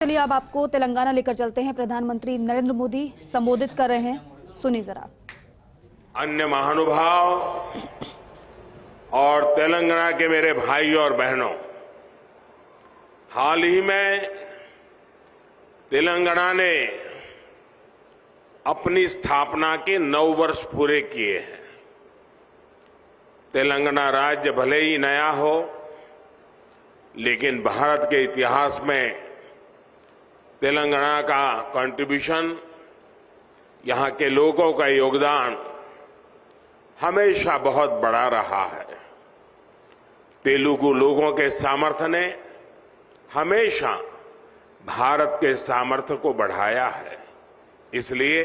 चलिए अब आपको तेलंगाना लेकर चलते हैं। प्रधानमंत्री नरेंद्र मोदी संबोधित कर रहे हैं, सुनिए जरा। अन्य महानुभाव और तेलंगाना के मेरे भाइयों और बहनों, हाल ही में तेलंगाना ने अपनी स्थापना के 9 वर्ष पूरे किए हैं। तेलंगाना राज्य भले ही नया हो, लेकिन भारत के इतिहास में तेलंगाना का कंट्रीब्यूशन, यहां के लोगों का योगदान हमेशा बहुत बड़ा रहा है। तेलुगु लोगों के सामर्थ्य ने हमेशा भारत के सामर्थ्य को बढ़ाया है। इसलिए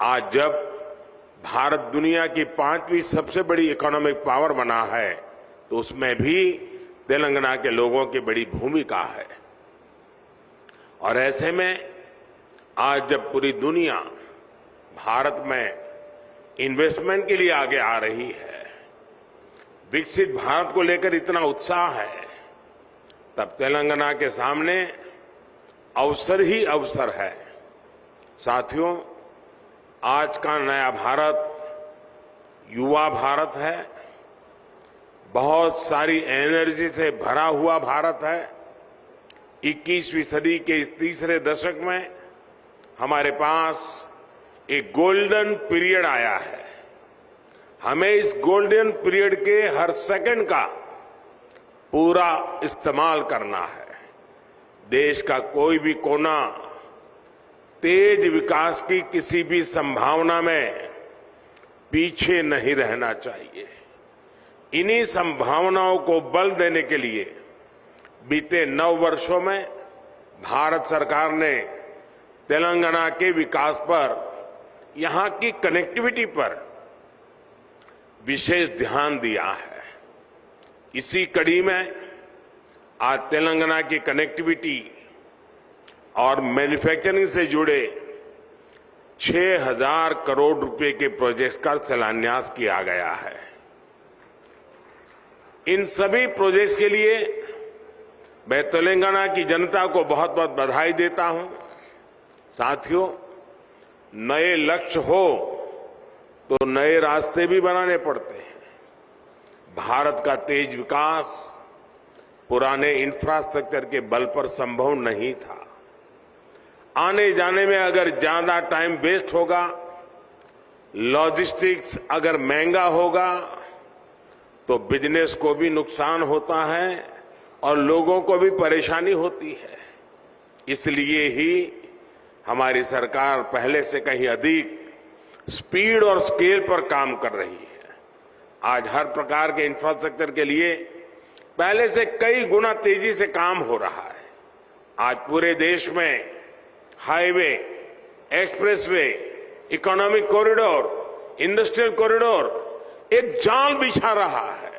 आज जब भारत दुनिया की 5वीं सबसे बड़ी इकोनॉमिक पावर बना है, तो उसमें भी तेलंगाना के लोगों की बड़ी भूमिका है। और ऐसे में आज जब पूरी दुनिया भारत में इन्वेस्टमेंट के लिए आगे आ रही है, विकसित भारत को लेकर इतना उत्साह है, तब तेलंगाना के सामने अवसर ही अवसर है। साथियों, आज का नया भारत युवा भारत है, बहुत सारी एनर्जी से भरा हुआ भारत है। 21वीं सदी के इस तीसरे दशक में हमारे पास एक गोल्डन पीरियड आया है। हमें इस गोल्डन पीरियड के हर सेकंड का पूरा इस्तेमाल करना है। देश का कोई भी कोना तेज विकास की किसी भी संभावना में पीछे नहीं रहना चाहिए। इन्हीं संभावनाओं को बल देने के लिए बीते 9 वर्षों में भारत सरकार ने तेलंगाना के विकास पर, यहां की कनेक्टिविटी पर विशेष ध्यान दिया है। इसी कड़ी में आज तेलंगाना की कनेक्टिविटी और मैन्युफैक्चरिंग से जुड़े 6,000 करोड़ रुपए के प्रोजेक्ट्स का शिलान्यास किया गया है। इन सभी प्रोजेक्ट्स के लिए मैं तेलंगाना की जनता को बहुत बहुत बधाई देता हूं। साथियों, नए लक्ष्य हो तो नए रास्ते भी बनाने पड़ते हैं। भारत का तेज विकास पुराने इंफ्रास्ट्रक्चर के बल पर संभव नहीं था। आने जाने में अगर ज्यादा टाइम वेस्ट होगा, लॉजिस्टिक्स अगर महंगा होगा, तो बिजनेस को भी नुकसान होता है और लोगों को भी परेशानी होती है। इसलिए ही हमारी सरकार पहले से कहीं अधिक स्पीड और स्केल पर काम कर रही है। आज हर प्रकार के इंफ्रास्ट्रक्चर के लिए पहले से कई गुना तेजी से काम हो रहा है। आज पूरे देश में highway, expressway, economic corridor, industrial corridor एक जाल बिछा रहा है।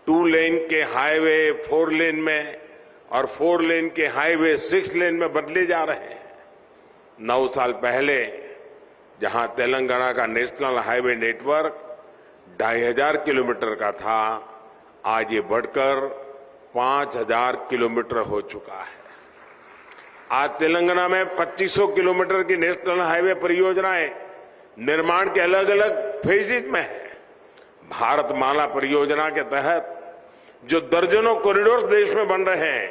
2 लेन के हाईवे 4 लेन में और 4 लेन के हाईवे 6 लेन में बदले जा रहे हैं। 9 साल पहले जहां तेलंगाना का नेशनल हाईवे नेटवर्क 2,500 किलोमीटर का था, आज ये बढ़कर 5,000 किलोमीटर हो चुका है। आज तेलंगाना में 2500 किलोमीटर की नेशनल हाईवे परियोजनाएं निर्माण के अलग अलग फेजेज में है। भारतमाला परियोजना के तहत जो दर्जनों कॉरिडोर देश में बन रहे हैं,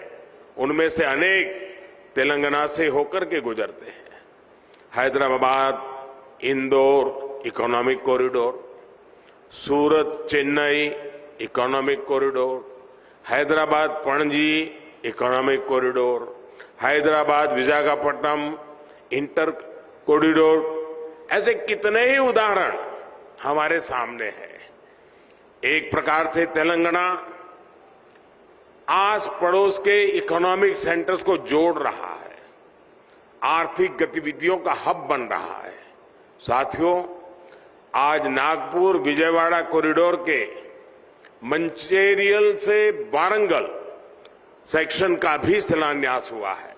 उनमें से अनेक तेलंगाना से होकर के गुजरते हैं। Hyderabad Indore economic corridor, Surat Chennai economic corridor, Hyderabad Panaji economic corridor, Hyderabad Visakhapatnam inter corridor, ऐसे कितने ही उदाहरण हमारे सामने हैं। एक प्रकार से तेलंगाना आस पड़ोस के इकोनॉमिक सेंटर्स को जोड़ रहा है, आर्थिक गतिविधियों का हब बन रहा है। साथियों, आज नागपुर विजयवाड़ा कॉरिडोर के मंचेरियल से वारंगल सेक्शन का भी शिलान्यास हुआ है।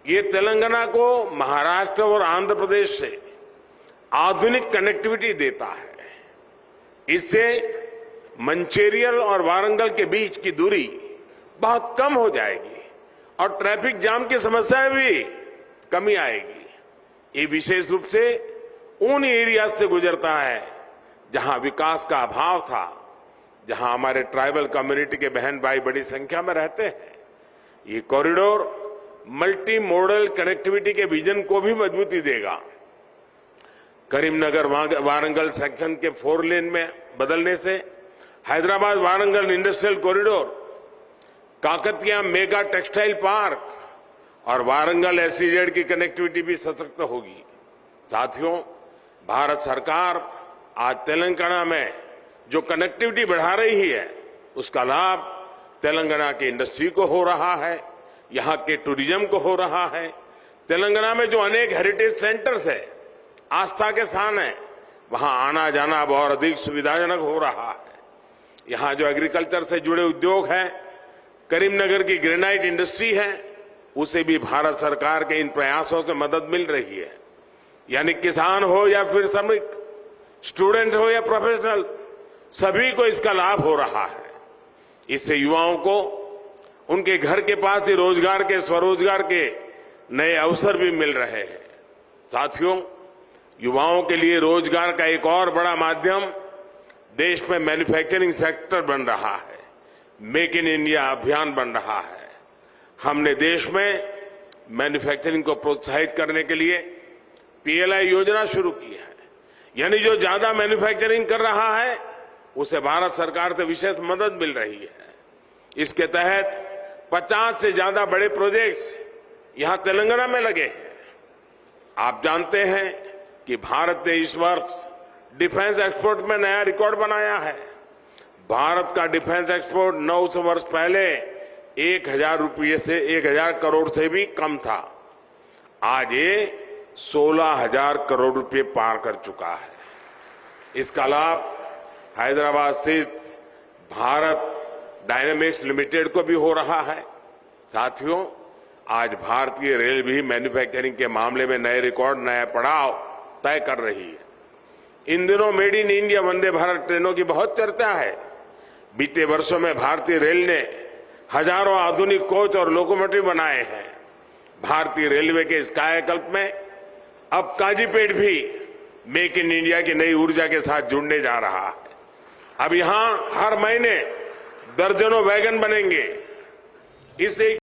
ये तेलंगाना को महाराष्ट्र और आंध्र प्रदेश से आधुनिक कनेक्टिविटी देता है। इससे मंचेरियल और वारंगल के बीच की दूरी बहुत कम हो जाएगी और ट्रैफिक जाम की समस्या में भी कमी आएगी। ये विशेष रूप से उन एरिया से गुजरता है जहां विकास का अभाव था, जहां हमारे ट्राइबल कम्युनिटी के बहन भाई बड़ी संख्या में रहते हैं। ये कॉरिडोर मल्टी मॉडल कनेक्टिविटी के विजन को भी मजबूती देगा। करीमनगर वारंगल सेक्शन के 4 लेन में बदलने से Hyderabad Warangal industrial corridor, Kakatiya mega textile park और वारंगल एसईजेड की कनेक्टिविटी भी सशक्त होगी। साथियों, भारत सरकार आज तेलंगाना में जो कनेक्टिविटी बढ़ा रही है, उसका लाभ तेलंगाना की इंडस्ट्री को हो रहा है, यहां के टूरिज्म को हो रहा है। तेलंगाना में जो अनेक हेरिटेज सेंटर्स है, आस्था के स्थान है, वहां आना जाना अब और अधिक सुविधाजनक हो रहा है। यहां जो एग्रीकल्चर से जुड़े उद्योग हैं, करीमनगर की ग्रेनाइट इंडस्ट्री है, उसे भी भारत सरकार के इन प्रयासों से मदद मिल रही है। यानी किसान हो या फिर श्रमिक, स्टूडेंट हो या प्रोफेशनल, सभी को इसका लाभ हो रहा है। इससे युवाओं को उनके घर के पास ही रोजगार के, स्वरोजगार के नए अवसर भी मिल रहे हैं। साथियों, युवाओं के लिए रोजगार का एक और बड़ा माध्यम देश में मैन्युफैक्चरिंग सेक्टर बन रहा है। मेक इन इंडिया अभियान बन रहा है। हमने देश में मैन्युफैक्चरिंग को प्रोत्साहित करने के लिए पीएलआई योजना शुरू की है। यानी जो ज्यादा मैन्युफैक्चरिंग कर रहा है, उसे भारत सरकार से विशेष मदद मिल रही है। इसके तहत 50 से ज्यादा बड़े प्रोजेक्ट्स यहां तेलंगाना में लगे हैं। आप जानते हैं कि भारत ने इस वर्ष डिफेंस एक्सपोर्ट में नया रिकॉर्ड बनाया है। भारत का डिफेंस एक्सपोर्ट 900 वर्ष पहले 1000 करोड़ से भी कम था। आज ये 16,000 करोड़ रुपए पार कर चुका है। इसका लाभ हैदराबाद स्थित भारत डायनेमिक्स लिमिटेड को भी हो रहा है। साथियों, आज भारतीय रेल भी मैन्युफैक्चरिंग के मामले में नए रिकॉर्ड, नया पड़ाव तय कर रही है। इन दिनों made in India Vande Bharat ट्रेनों की बहुत चर्चा है। बीते वर्षों में भारतीय रेल ने हजारों आधुनिक कोच और लोकोमोटिव बनाए हैं। भारतीय रेलवे के इस कायाकल्प में अब काजीपेट भी मेक इन इंडिया की नई ऊर्जा के साथ जुड़ने जा रहा है। अब यहां हर महीने दर्जनों वैगन बनेंगे। इससे